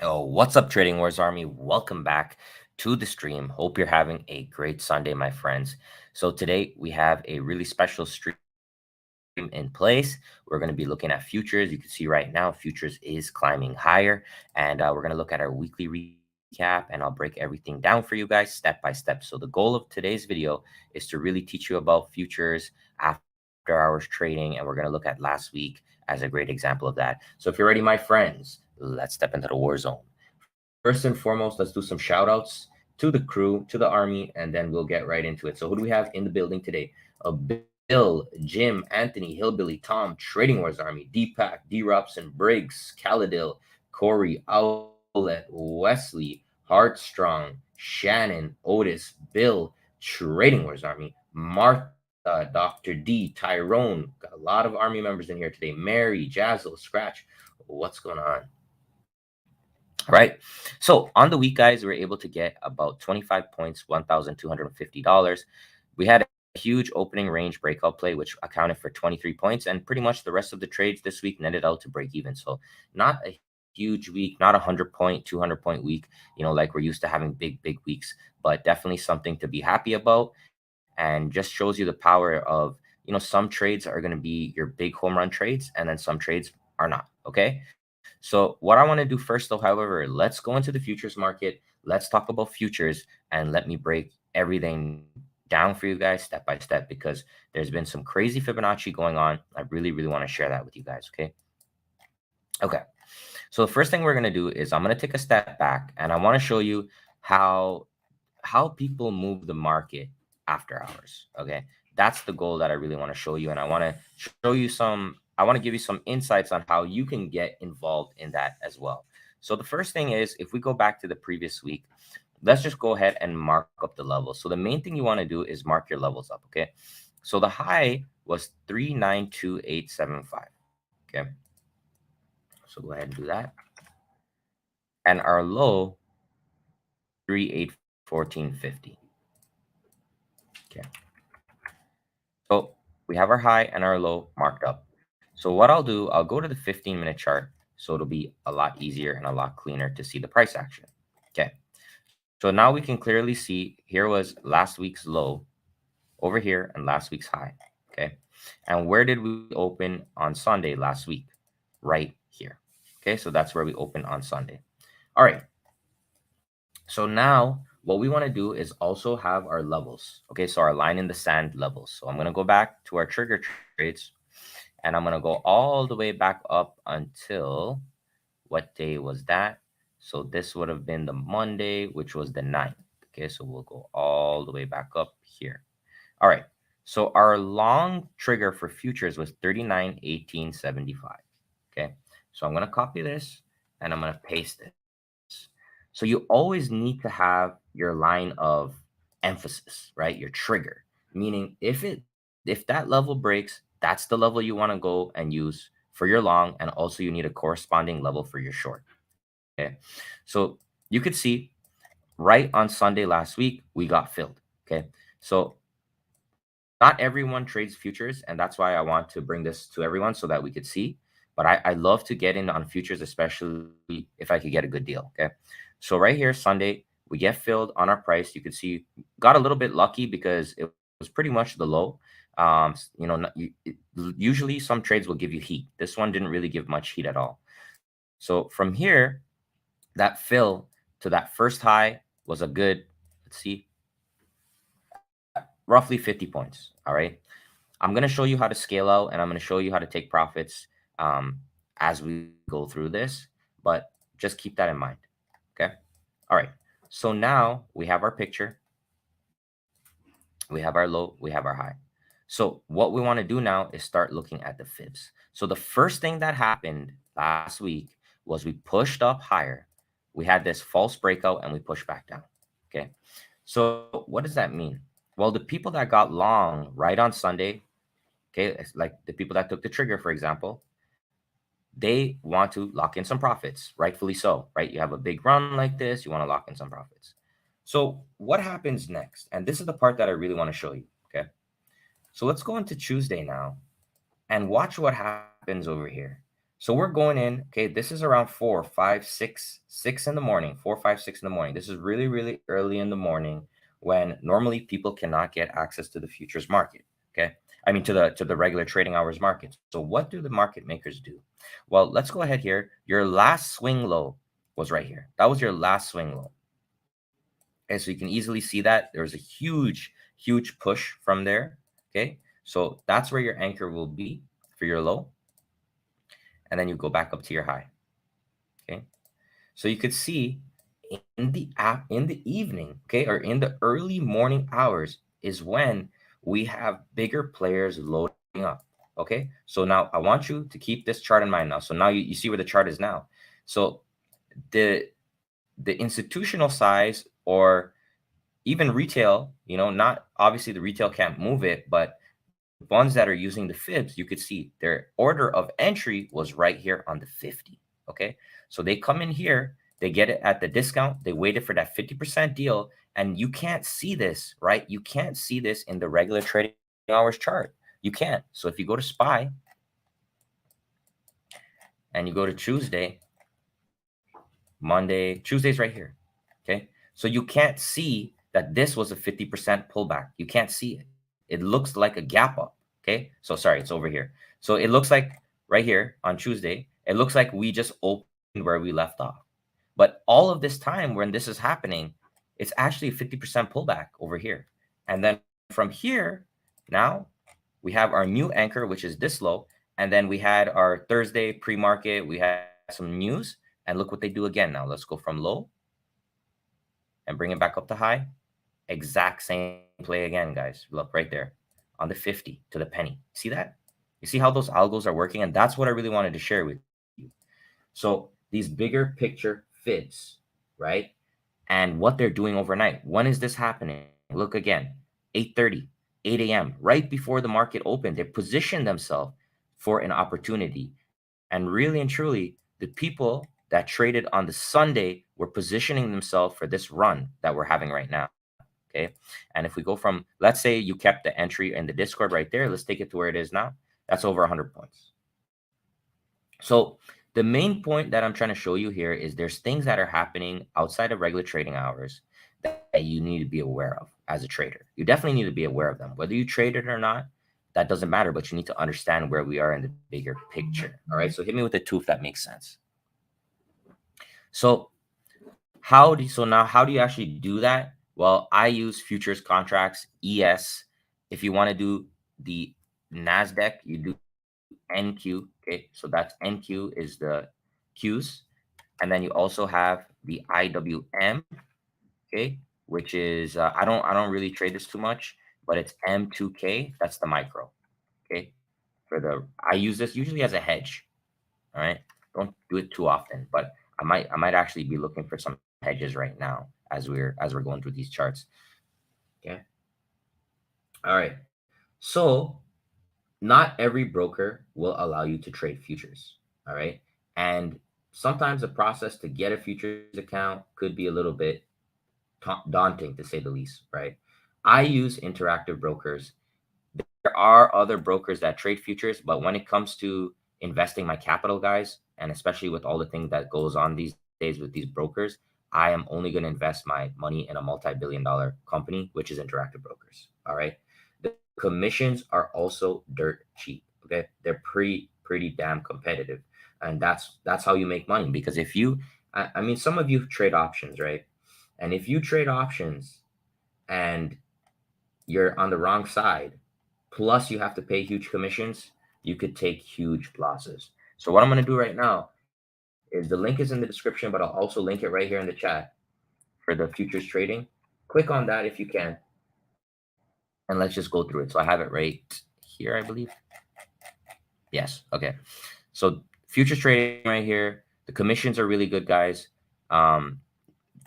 Oh, what's up, Trading Wars Army? Welcome back to the stream. Hope you're having a great Sunday, my friends. So today we have a really special stream in place. We're going to be looking at futures. You can see right now, futures is climbing higher, and we're going to look at our weekly recap, and I'll break everything down for you guys step by step. So the goal of today's video is to really teach you about futures after hours trading, and we're going to look at last week as a great example of that. So if you're ready, my friends, let's step into the war zone. First and foremost, let's do some shout outs to the crew, to the army, and then we'll get right into it. So who do we have in the building today? Bill, Jim, Anthony, Hillbilly, Tom, Trading Wars Army, Deepak, D-Robson, Briggs, Caladil, Corey, Owlet, Wesley, Heartstrong, Shannon, Otis, Bill, Trading Wars Army, Martha, Dr. D, Tyrone. Got a lot of army members in here today. Mary, Jazzle, Scratch. What's going on? All right. So on the week, guys, we were able to get about 25 points, $1,250. We had a huge opening range breakout play, which accounted for 23 points. And pretty much the rest of the trades this week netted out to break even. So not a huge week, not a 100-point, 200-point week, like we're used to having big weeks, but definitely something to be happy about. And just shows you the power of, some trades are going to be your big home run trades, and then some trades are not. Okay. So what I want to do first, though, however, let's go into the futures market. Let's talk about futures, and let me break everything down for you guys step by step, because there's been some crazy Fibonacci going on. I really want to share that with you guys. Okay. So the first thing we're going to do is I'm going to take a step back, and I want to show you how people move the market after hours. Okay. That's the goal that I really want to show you. And I want to show you I want to give you some insights on how you can get involved in that as well. So the first thing is, if we go back to the previous week, let's just go ahead and mark up the levels. So the main thing you want to do is mark your levels up. Okay. So the high was 392875. Okay. So go ahead and do that. And our low, 381450. Okay. So we have our high and our low marked up. So what I'll do, I'll go to the 15-minute chart, so it'll be a lot easier and a lot cleaner to see the price action. Okay. So now we can clearly see here was last week's low over here and last week's high. Okay. And where did we open on Sunday last week? Right here. Okay. So that's where we opened on Sunday. All right. So now what we want to do is also have our levels. Okay. So our line in the sand levels. So I'm going to go back to our trigger trades, and I'm going to go all the way back up until what day was that? So this would have been the Monday, which was the 9th. Okay, so we'll go all the way back up here. All right. So our long trigger for futures was 391875. Okay. So I'm going to copy this and I'm going to paste it. So you always need to have your line of emphasis, right? Your trigger, meaning if that level breaks, that's the level you want to go and use for your long, and also you need a corresponding level for your short. Okay. So you could see right on Sunday last week, we got filled. Okay. So not everyone trades futures, and that's why I want to bring this to everyone so that we could see. But I love to get in on futures, especially if I could get a good deal. Okay. So right here, Sunday, we get filled on our price. You could see got a little bit lucky because it was pretty much the low. Usually some trades will give you heat. This one didn't really give much heat at all. So from here, that fill to that first high was a good, let's see, roughly 50 points. All right. I'm going to show you how to scale out, and I'm going to show you how to take profits as we go through this, but just keep that in mind. Okay. All right. So now we have our picture. We have our low, we have our high. So what we want to do now is start looking at the fibs. So the first thing that happened last week was we pushed up higher. We had this false breakout and we pushed back down. Okay. So what does that mean? Well, the people that got long right on Sunday, okay, it's like the people that took the trigger, for example, they want to lock in some profits, rightfully so, right? You have a big run like this, you want to lock in some profits. So what happens next? And this is the part that I really want to show you, okay? So let's go into Tuesday now and watch what happens over here. So we're going in. Okay, this is around 6 in the morning. 6 in the morning. This is really, really early in the morning when normally people cannot get access to the futures market. Okay, I mean to the regular trading hours market. So what do the market makers do? Well, let's go ahead here. Your last swing low was right here. That was your last swing low. Okay, so you can easily see that there's a huge, huge push from there. Okay, so that's where your anchor will be for your low, and then you go back up to your high. Okay, so you could see in the app in the evening, okay, or in the early morning hours is when we have bigger players loading up. Okay, so now I want you to keep this chart in mind now. So now you see where the chart is now. So the institutional size or even retail, not obviously the retail can't move it, but ones that are using the fibs, you could see their order of entry was right here on the 50. Okay, so they come in here, they get it at the discount, they waited for that 50% deal, and you can't see this, right? You can't see this in the regular trading hours chart. You can't. So if you go to SPY and you go to Tuesday, Monday, Tuesday's right here. Okay, so you can't see that this was a 50% pullback. You can't see it. It looks like a gap up. Okay, so sorry, it's over here. So it looks like right here on Tuesday, it looks like we just opened where we left off. But all of this time when this is happening, it's actually a 50% pullback over here. And then from here, now we have our new anchor, which is this low. And then we had our Thursday pre-market. We had some news. And look what they do again now. Let's go from low and bring it back up to high. Exact same play again, guys. Look right there on the 50 to the penny. See that? You see how those algos are working? And that's what I really wanted to share with you. So these bigger picture fibs, right? And what they're doing overnight. When is this happening? Look again, 8:30, 8 a.m., right before the market opened. They positioned themselves for an opportunity. And really and truly, the people that traded on the Sunday were positioning themselves for this run that we're having right now. Okay. And if we go from, let's say you kept the entry in the Discord right there, let's take it to where it is now. That's over 100 points. So the main point that I'm trying to show you here is there's things that are happening outside of regular trading hours that you need to be aware of as a trader. You definitely need to be aware of them. Whether you trade it or not, that doesn't matter, but you need to understand where we are in the bigger picture. All right. So hit me with a two if that makes sense. So how do you actually do that? Well, I use futures contracts, ES. If you want to do the NASDAQ, you do NQ. Okay, so that's NQ is the Qs. And then you also have the IWM, okay, which is I don't really trade this too much, but it's M2K. That's the micro. Okay. I use this usually as a hedge. All right. Don't do it too often, but I might actually be looking for some hedges right now as we're going through these charts. Okay. All right. So not every broker will allow you to trade futures. All right. And sometimes the process to get a futures account could be a little bit daunting to say the least, right? I use interactive brokers. There are other brokers that trade futures, but when it comes to investing my capital, guys, and especially with all the things that goes on these days with these brokers, I am only going to invest my money in a multi-billion-dollar company, which is Interactive Brokers. All right. The commissions are also dirt cheap. Okay. They're pretty damn competitive. And that's how you make money. Because if you, I mean, some of you trade options, right? And if you trade options and you're on the wrong side, plus you have to pay huge commissions, you could take huge losses. So what I'm going to do right now is the link is in the description, but I'll also link it right here in the chat for the futures trading. Click on that if you can, and let's just go through it. So I have it right here, I believe. Yes. Okay. So futures trading right here. The commissions are really good, guys.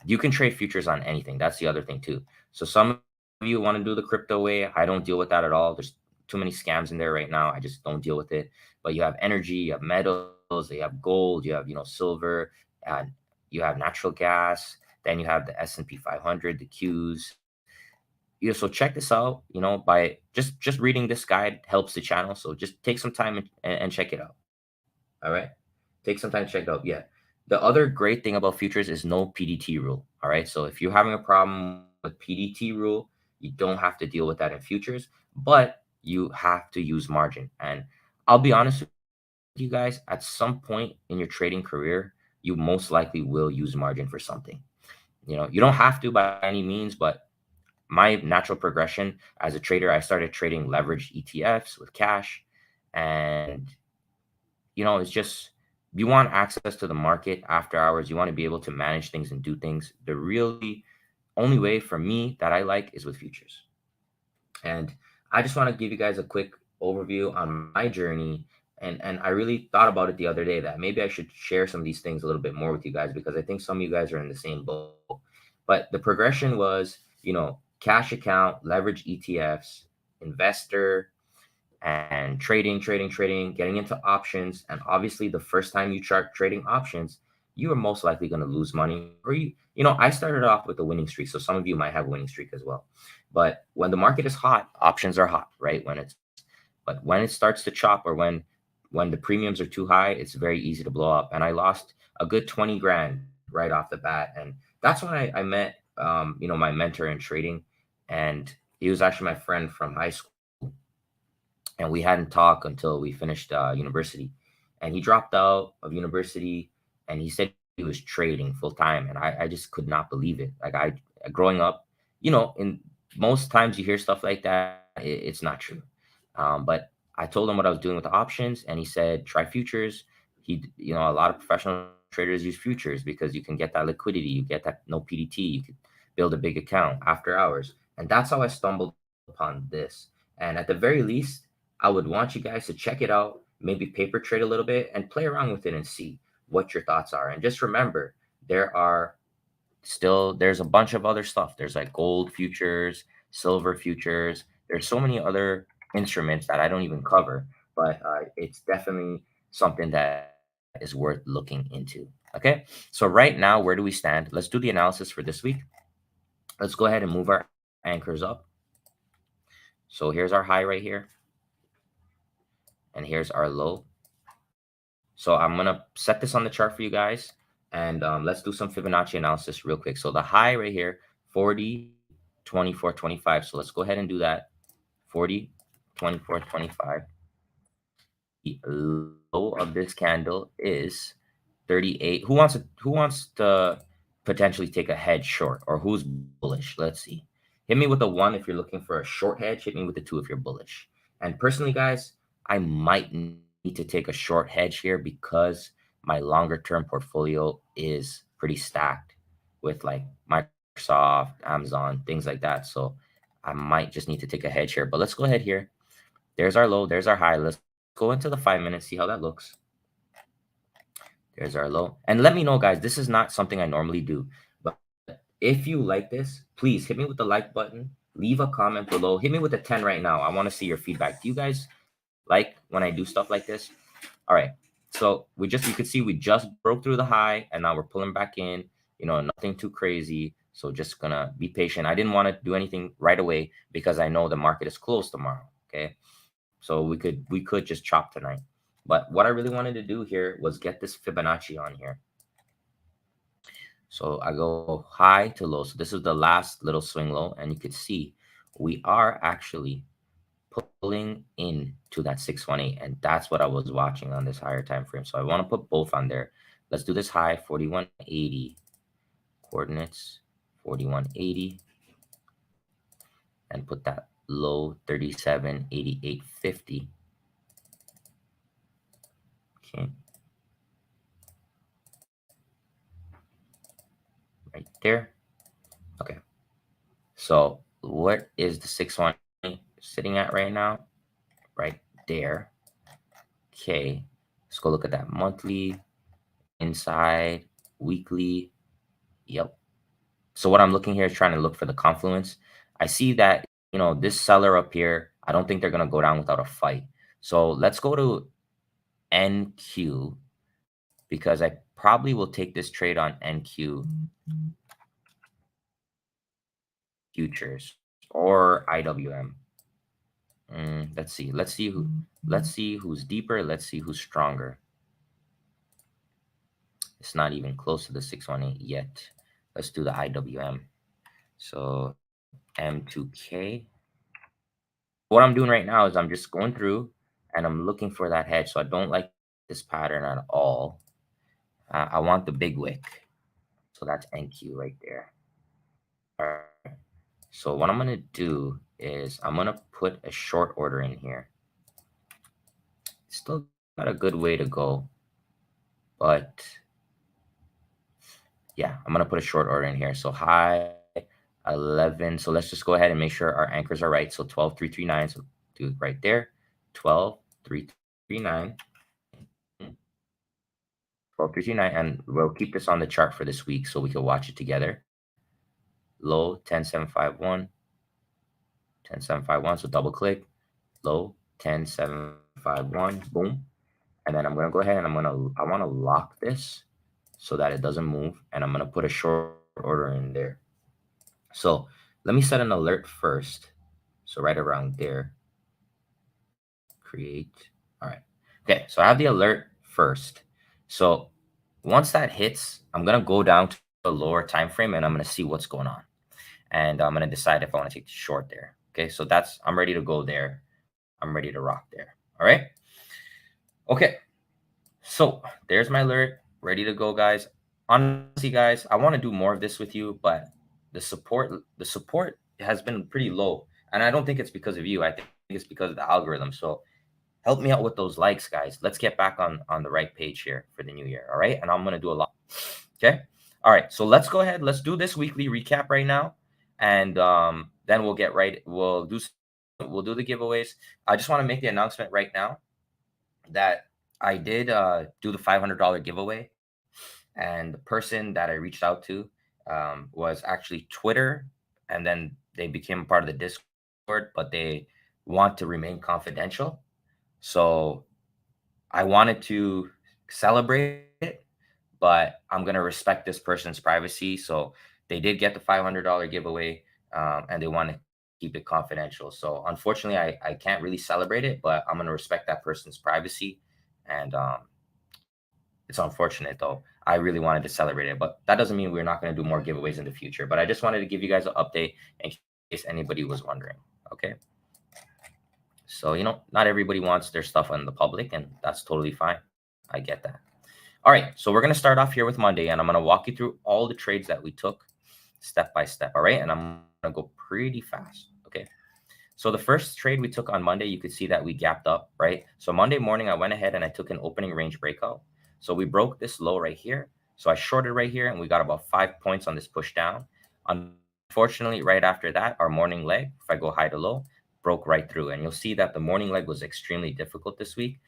You can trade futures on anything. That's the other thing too. So some of you want to do the crypto way. I don't deal with that at all. There's too many scams in there right now. I just don't deal with it. But you have energy, you have metals, you have gold, you have silver, and you have natural gas. Then you have the S&P 500, the Qs. So check this out. By just reading this guide helps the channel. So just take some time and check it out. All right. Take some time to check it out. Yeah. The other great thing about futures is no PDT rule. All right. So if you're having a problem with PDT rule, you don't have to deal with that in futures, but you have to use margin. And I'll be honest with you guys, at some point in your trading career, you most likely will use margin for something. You don't have to by any means, but my natural progression as a trader, I started trading leveraged ETFs with cash. And it's just, you want access to the market after hours. You want to be able to manage things and do things. The really only way for me that I like is with futures. And I just want to give you guys a quick overview on my journey. And I really thought about it the other day that maybe I should share some of these things a little bit more with you guys, because I think some of you guys are in the same boat. But the progression was, cash account, leverage ETFs, investor, and trading, getting into options. And obviously, the first time you start trading options, you are most likely going to lose money. Or I started off with a winning streak, so some of you might have a winning streak as well. But when the market is hot, options are hot, right? But when it starts to chop, or when the premiums are too high, it's very easy to blow up. And I lost a good 20 grand right off the bat. And that's when I met my mentor in trading. And he was actually my friend from high school, and we hadn't talked until we finished university. And he dropped out of university, and he said he was trading full time, and I just could not believe it. Like, growing up, in most times you hear stuff like that, it's not true. But I told him what I was doing with the options, and he said try futures. A lot of professional traders use futures because you can get that liquidity, you get that no PDT, you could build a big account after hours. And that's how I stumbled upon this. And at the very least, I would want you guys to check it out, maybe paper trade a little bit and play around with it and see what your thoughts are. And just remember, there's a bunch of other stuff. There's like gold futures, silver futures. There's so many other instruments that I don't even cover, but it's definitely something that is worth looking into. Okay. So right now, where do we stand? Let's do the analysis for this week. Let's go ahead and move our anchors up. So here's our high right here, and here's our low. So I'm going to set this on the chart for you guys, and let's do some Fibonacci analysis real quick. So the high right here, 40, 24, 25. So let's go ahead and do that. 40, 24, 25. The low of this candle is 38. Who wants to potentially take a hedge short, or who's bullish? Let's see. Hit me with a 1 if you're looking for a short hedge. Hit me with a 2 if you're bullish. And personally, guys, I might need to take a short hedge here because my longer term portfolio is pretty stacked with like Microsoft, Amazon, things like that. So I might just need to take a hedge here. But let's go ahead here. There's our low. There's our high. Let's go into the 5 minutes, see how that looks. There's our low. And let me know, guys, this is not something I normally do, but if you like this, please hit me with the like button, leave a comment below, hit me with a 10 right now. I want to see your feedback. Do you guys like when I do stuff like this? All right. So you could see we just broke through the high, and now we're pulling back in, nothing too crazy. So just gonna be patient. I didn't want to do anything right away because I know the market is closed tomorrow. Okay. So we could just chop tonight. But what I really wanted to do here was get this Fibonacci on here. So I go high to low. So this is the last little swing low. And you could see we are actually pulling into that 618. And that's what I was watching on this higher time frame. So I want to put both on there. Let's do this high, 4180. Coordinates, 4180. And put that low, 3788.50. Okay. Right there. Okay. So what is the 618 sitting at right now? Right there. Okay. Let's go look at that monthly, inside, weekly. Yep. So what I'm looking here is trying to look for the confluence. I see that, this seller up here, I don't think they're going to go down without a fight. So let's go to NQ, because I probably will take this trade on NQ futures or IWM. Let's see who's deeper. Let's see who's stronger. It's not even close to the 618 yet. Let's do the IWM. So M2K. What I'm doing right now is I'm just going through and I'm looking for that hedge. So I don't like this pattern at all. I want the big wick. So that's NQ right there. All right. So what I'm going to do is I'm going to put a short order in here. Still got a good way to go. But yeah, I'm going to put a short order in here. So high 11. So let's just go ahead and make sure our anchors are right. So 12,339. So do it right there. 12,339. 12,339. And we'll keep this on the chart for this week so we can watch it together. Low 10,751. 10,751. So double click. Low 10,751. Boom. And then I'm going to go ahead and I want to lock this so that it doesn't move. And I'm going to put a short order in there. So let me set an alert first. So right around there. Create. All right. Okay. So I have the alert first. So once that hits, I'm going to go down to the lower time frame and I'm going to see what's going on. And I'm going to decide if I want to take the short there. Okay. So I'm ready to go there. I'm ready to rock there. All right. Okay. So there's my alert, ready to go, guys. Honestly, guys, I want to do more of this with you, but the support has been pretty low. And I don't think it's because of you. I think it's because of the algorithm. So help me out with those likes, guys. Let's get back on the right page here for the new year. All right. And I'm going to do a lot. Okay. All right. So let's go ahead. Let's do this weekly recap right now. And then we'll get right. We'll do the giveaways. I just want to make the announcement right now that I did do the $500 giveaway, and the person that I reached out to was actually Twitter, and then they became a part of the Discord, but they want to remain confidential. So I wanted to celebrate it, but I'm going to respect this person's privacy. So they did get the $500 giveaway, and they want to keep it confidential. So unfortunately, I can't really celebrate it, but I'm going to respect that person's privacy. And it's unfortunate, though. I really wanted to celebrate it, but that doesn't mean we're not going to do more giveaways in the future. But I just wanted to give you guys an update in case anybody was wondering. Okay. So, not everybody wants their stuff on the public, and that's totally fine. I get that. All right. So we're going to start off here with Monday, and I'm going to walk you through all the trades that we took step by step. All right. And I'm going to go pretty fast. Okay. So the first trade we took on Monday, you could see that we gapped up, right? So Monday morning, I went ahead and I took an opening range breakout. So we broke this low right here. So I shorted right here and we got about 5 points on this push down. Unfortunately, right after that, our morning leg, if I go high to low, broke right through. And you'll see that the morning leg was extremely difficult this week.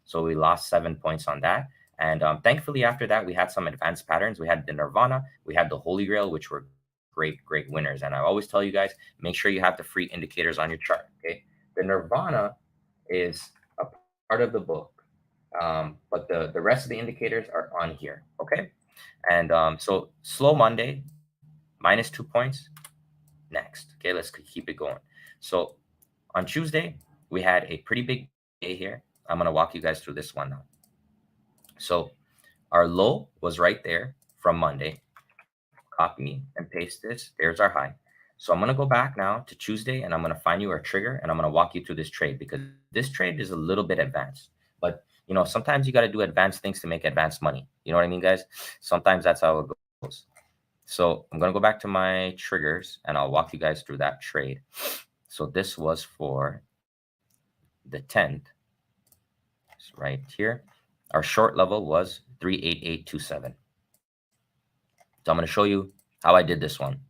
So we lost 7 points on that. And thankfully, after that, we had some advanced patterns. We had the Nirvana, we had the Holy Grail, which were great winners. And I always tell you guys, make sure you have the free indicators on your chart. Okay. The Nirvana is a part of the book. But the rest of the indicators are on here. Okay. And so slow Monday, minus 2 points. Next. Okay. Let's keep it going. So on Tuesday, we had a pretty big day here. I'm going to walk you guys through this one now. So our low was right there from Monday. Copy and paste this. There's our high. So I'm going to go back now to Tuesday and I'm going to find you our trigger and I'm going to walk you through this trade because this trade is a little bit advanced. But, sometimes you got to do advanced things to make advanced money. You know what I mean, guys? Sometimes that's how it goes. So I'm going to go back to my triggers and I'll walk you guys through that trade. So this was for the 10th. It's right here. Our short level was 38827. So I'm going to show you how I did this one.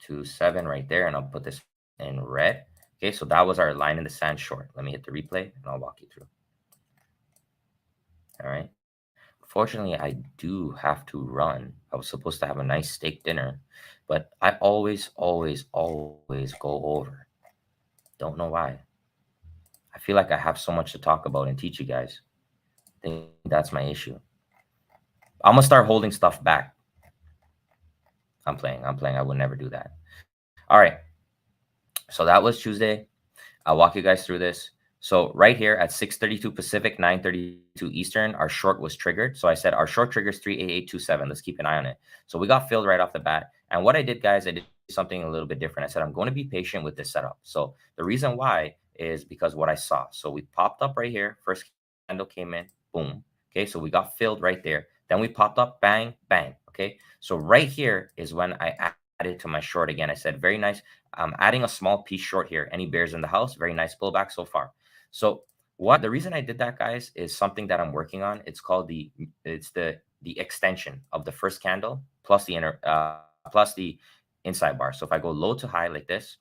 27 right there, and I'll put this in red. Okay, so that was our line in the sand short. Let me hit the replay, and I'll walk you through. All right. Fortunately, I do have to run. I was supposed to have a nice steak dinner, but I always go over. Don't know why. I feel like I have so much to talk about and teach you guys. I think that's my issue. I'm going to start holding stuff back. I'm playing. I would never do that. All right. So that was Tuesday. I'll walk you guys through this. So right here at 6:32 Pacific, 9:32 Eastern, our short was triggered. So I said our short trigger is 38827. Let's keep an eye on it. So we got filled right off the bat. And what I did, guys, I did something a little bit different. I said I'm going to be patient with this setup. So the reason why is because what I saw. So we popped up right here. First candle came in, boom. Okay, so we got filled right there. Then we popped up, bang, bang. Okay, so right here is when I added to my short again. I said, very nice. I'm adding a small piece short here. Any bears in the house? Very nice pullback so far. So what the reason I did that, guys, is something that I'm working on. It's called the extension of the first candle plus the inner plus the inside bar. So if I go low to high like this,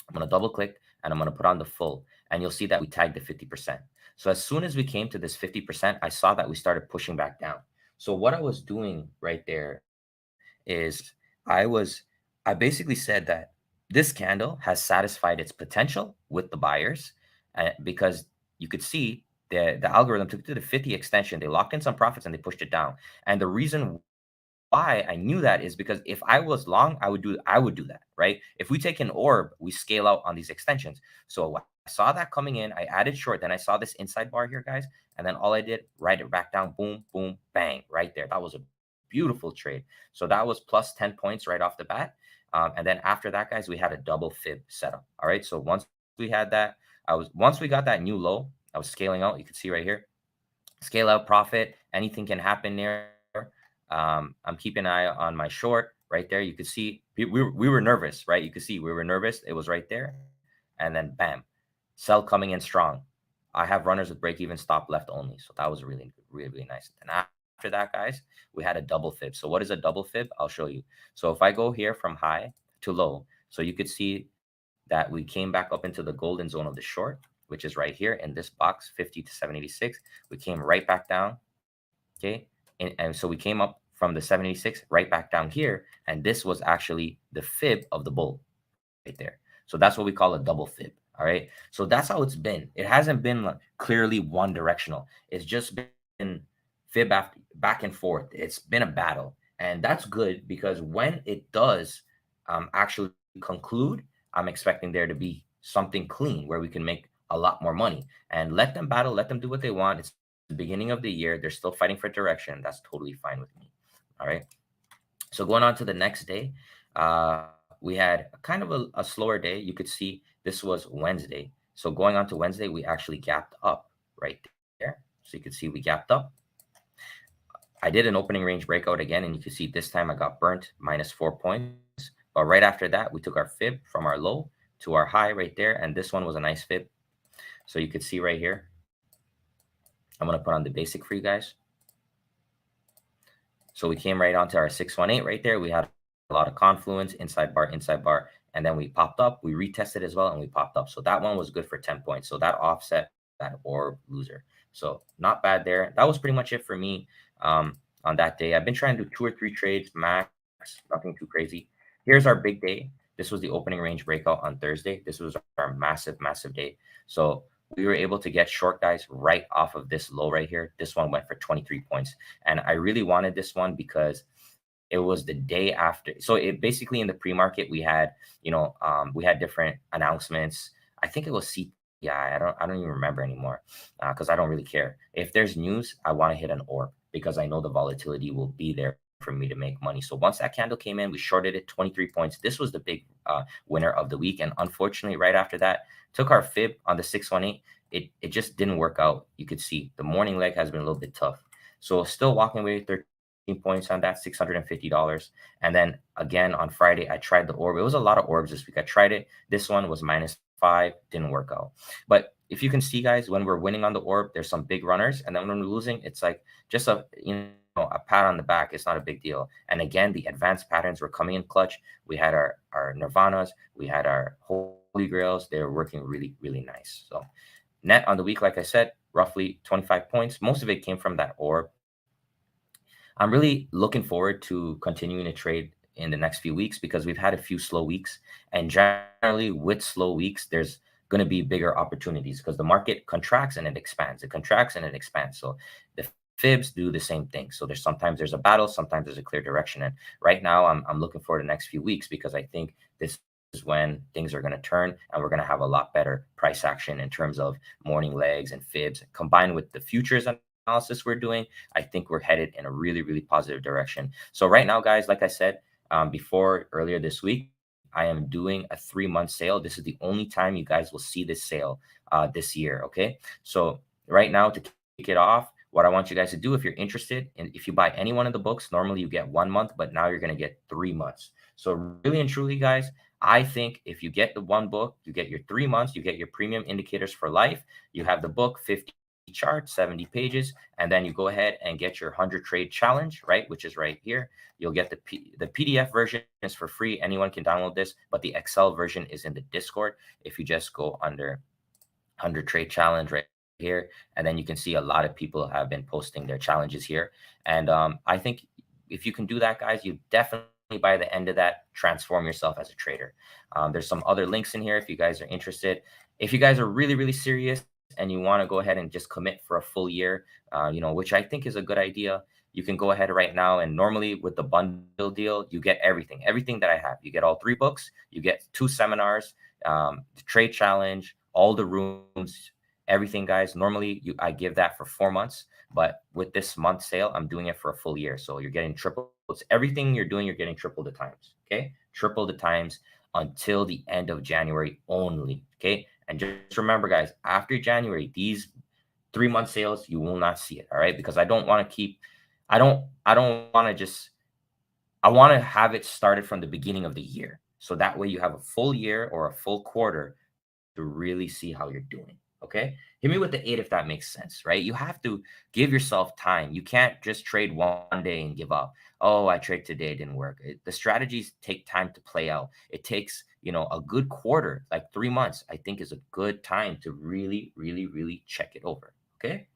I'm going to double click and I'm going to put on the full, and you'll see that we tagged the 50%. So as soon as we came to this 50%, I saw that we started pushing back down. So what I was doing right there is I basically said that this candle has satisfied its potential with the buyers, because you could see the algorithm took it to the 50 extension. They locked in some profits and they pushed it down. And the reason why I knew that is because if I was long, I would do that, right? If we take an orb, we scale out on these extensions. So I saw that coming in, I added short, then I saw this inside bar here, guys, and then all I did, write it back down, boom, boom, bang, right there. That was a beautiful trade. So that was plus 10 points right off the bat. And then after that, guys, we had a double fib setup. All right. So once we had that, once we got that new low, I was scaling out. You can see right here, scale out profit. Anything can happen there. I'm keeping an eye on my short right there. You could see we were nervous, right? You could see we were nervous. It was right there. And then bam, sell coming in strong. I have runners with break even stop left only. So that was really, really, really nice. And after that, guys, we had a double fib. So what is a double fib? I'll show you. So if I go here from high to low, so you could see that we came back up into the golden zone of the short, which is right here in this box, 50 to 786. We came right back down. Okay. And so we came up from the 786 right back down here. And this was actually the fib of the bull right there. So that's what we call a double fib. All right. So that's how it's been. It hasn't been like clearly one directional. It's just been fib after, back and forth. It's been a battle. And that's good because when it does actually conclude, I'm expecting there to be something clean where we can make a lot more money, and let them battle, let them do what they want. It's the beginning of the year. They're still fighting for direction. That's totally fine with me. All right. So going on to the next day, we had kind of a slower day. You could see this was Wednesday. So going on to Wednesday, we actually gapped up right there. So you could see we gapped up. I did an opening range breakout again, and you can see this time I got burnt -4 points. But right after that, we took our fib from our low to our high right there. And this one was a nice fib. So you could see right here, I'm going to put on the basic for you guys. So we came right onto our 618 right there. We had a lot of confluence, inside bar, and then we popped up. We retested as well, and we popped up. So that one was good for 10 points. So that offset that orb loser. So not bad there. That was pretty much it for me on that day. I've been trying to do 2 or 3 trades max, nothing too crazy. Here's our big day. This was the opening range breakout on Thursday. This was our massive, massive day. So we were able to get short, guys, right off of this low right here. This one went for 23 points. And I really wanted this one because it was the day after. So it basically in the pre-market, we had, we had different announcements. I think it was CPI. I don't even remember anymore because I don't really care. If there's news, I want to hit an orb because I know the volatility will be there for me to make money. So once that candle came in, we shorted it 23 points. This was the big winner of the week. And unfortunately, right after that, took our fib on the 618. It just didn't work out. You could see the morning leg has been a little bit tough. So still walking away 13 points on that, $650. And then again on Friday, I tried the orb. It was a lot of orbs this week. I tried it. This one was -5, didn't work out. But if you can see, guys, when we're winning on the orb, there's some big runners. And then when we're losing, it's like just a pat on the back. It's not a big deal. And again, the advanced patterns were coming in clutch. We had our nirvanas. We had our holy grails. They were working really, really nice. So net on the week, like I said, roughly 25 points. Most of it came from that orb. I'm really looking forward to continuing to trade in the next few weeks because we've had a few slow weeks. And generally with slow weeks, there's going to be bigger opportunities because the market contracts and it expands. It contracts and it expands. So the fibs do the same thing. So sometimes there's a battle, sometimes there's a clear direction. And right now I'm looking forward to the next few weeks because I think this when things are going to turn and we're going to have a lot better price action in terms of morning legs and fibs. Combined with the futures analysis we're doing, I think we're headed in a really, really positive direction. So right now, guys, like I said before earlier this week, I am doing a 3-month sale. This is the only time you guys will see this sale this year. Okay. So right now, to kick it off, what I want you guys to do, if you're interested, and if you buy any one of the books, normally you get 1 month, but now you're going to get 3 months. So really and truly, guys, I think if you get the one book, you get your 3 months, you get your premium indicators for life. You have the book, 50 charts, 70 pages, and then you go ahead and get your 100 trade challenge, right? Which is right here. You'll get the PDF version is for free. Anyone can download this, but the Excel version is in the Discord. If you just go under 100 trade challenge right here, and then you can see a lot of people have been posting their challenges here. And I think if you can do that, guys, you definitely by the end of that transform yourself as a trader. There's some other links in here if you guys are interested. If you guys are really, really serious and you want to go ahead and just commit for a full year, which I think is a good idea, you can go ahead right now. And normally with the bundle deal, you get everything that I have. You get all 3 books, you get 2 seminars, the trade challenge, all the rooms, everything, guys. Normally I give that for 4 months, but with this month sale, I'm doing it for a full year. So you're getting triple. It's everything you're doing, you're getting triple the times. Okay. Triple the times until the end of January only. Okay. And just remember, guys, after January, these 3-month sales, you will not see it. All right. Because I don't want to keep, I don't want to just, I want to have it started from the beginning of the year. So that way you have a full year or a full quarter to really see how you're doing. Okay. Hit me with the 8 if that makes sense, right? You have to give yourself time. You can't just trade one day and give up. Oh, I traded today, it didn't work. The strategies take time to play out. It takes, a good quarter, like 3 months, I think is a good time to really, really, really check it over. Okay.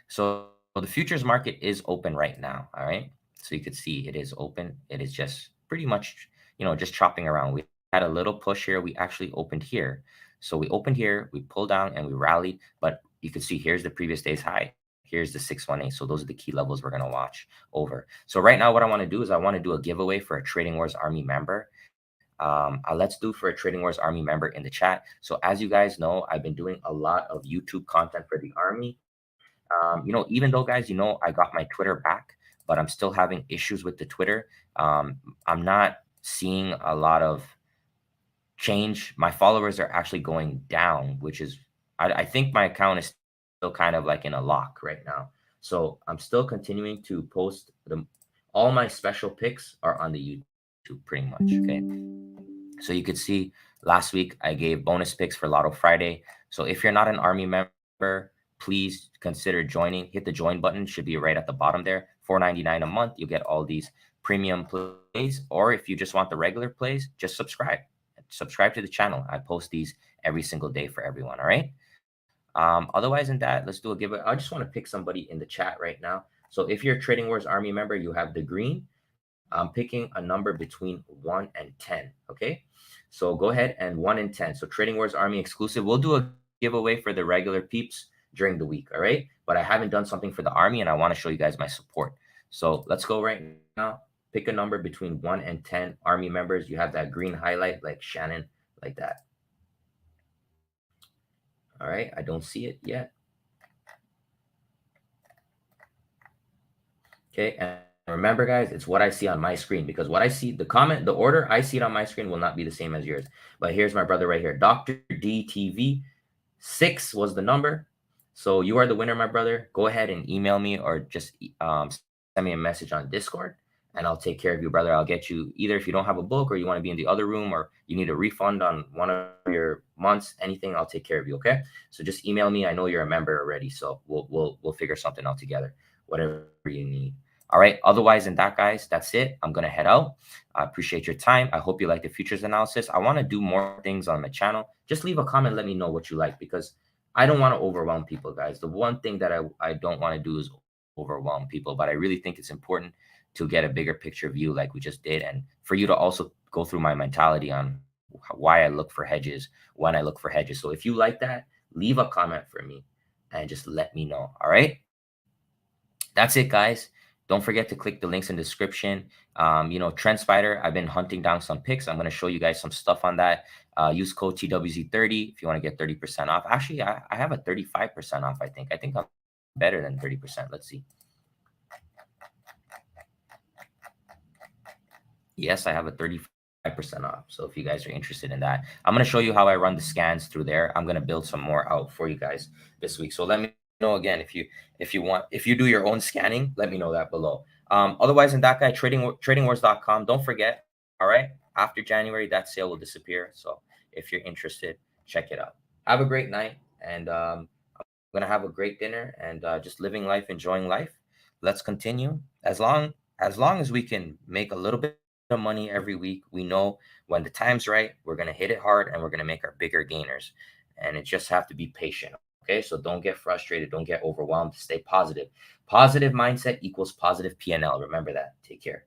So the futures market is open right now. All right. So you could see it is open. It is just pretty much, just chopping around. We had a little push here. We actually opened here. So we opened here, we pulled down and we rallied, but you can see here's the previous day's high. Here's the 618. So those are the key levels we're going to watch over. So right now, what I want to do is I want to do a giveaway for a Trading Wars Army member. Let's do for a Trading Wars Army member in the chat. So as you guys know, I've been doing a lot of YouTube content for the Army. Even though, guys, I got my Twitter back, but I'm still having issues with the Twitter. I'm not seeing a lot of change. My followers are actually going down, which is, I think my account is still kind of like in a lock right now. So I'm still continuing to post all my special picks are on the YouTube pretty much. Okay. So you could see last week I gave bonus picks for Lotto Friday. So if you're not an Army member, please consider joining. Hit the join button, should be right at the bottom there. $4.99 a month. You get all these premium plays. Or if you just want the regular plays, just subscribe. Subscribe to the channel. I post these every single day for everyone. All right. Otherwise than that, let's do a giveaway. I just want to pick somebody in the chat right now. So if you're a Trading Wars Army member, you have the green. I'm picking a number between 1 and 10. Okay. So go ahead and 1 and 10. So Trading Wars Army exclusive. We'll do a giveaway for the regular peeps during the week. All right. But I haven't done something for the Army and I want to show you guys my support. So let's go right now. Pick a number between 1 and 10 Army members. You have that green highlight like Shannon, like that. All right. I don't see it yet. Okay. And remember, guys, it's what I see on my screen, because what I see, the order I see it on my screen will not be the same as yours. But here's my brother right here. Dr. DTV 6 was the number. So you are the winner, my brother. Go ahead and email me or just send me a message on Discord and I'll take care of you, brother. I'll get you either if you don't have a book or you want to be in the other room or you need a refund on one of your months, anything, I'll take care of you. Okay. So just email me. I know you're a member already. So we'll figure something out together, whatever you need. All right. Otherwise than that, guys, that's it. I'm going to head out. I appreciate your time. I hope you like the futures analysis. I want to do more things on my channel. Just leave a comment. Let me know what you like, because I don't want to overwhelm people, guys. The one thing that I don't want to do is overwhelm people, but I really think it's important to get a bigger picture view like we just did. And for you to also go through my mentality on why I look for hedges, when I look for hedges. So if you like that, leave a comment for me and just let me know. All right. That's it, guys. Don't forget to click the links in the description. Trendspider, I've been hunting down some picks. I'm going to show you guys some stuff on that. Use code TWZ30 if you want to get 30% off. Actually, I have a 35% off, I think. I think I'm better than 30%. Let's see. Yes, I have a 35% off. So if you guys are interested in that, I'm going to show you how I run the scans through there. I'm going to build some more out for you guys this week. So let me know again if you do your own scanning, let me know that below. Otherwise, in that guy, tradingwars.com, don't forget, all right, after January, that sale will disappear. So if you're interested, check it out. Have a great night, and I'm gonna have a great dinner and just living life, enjoying life. Let's continue. As long as we can make a little bit of money every week, we know when the time's right, we're gonna hit it hard and we're gonna make our bigger gainers. And it just have to be patient. Okay, so don't get frustrated, don't get overwhelmed. Stay positive. Positive mindset equals positive PNL. Remember that. Take care.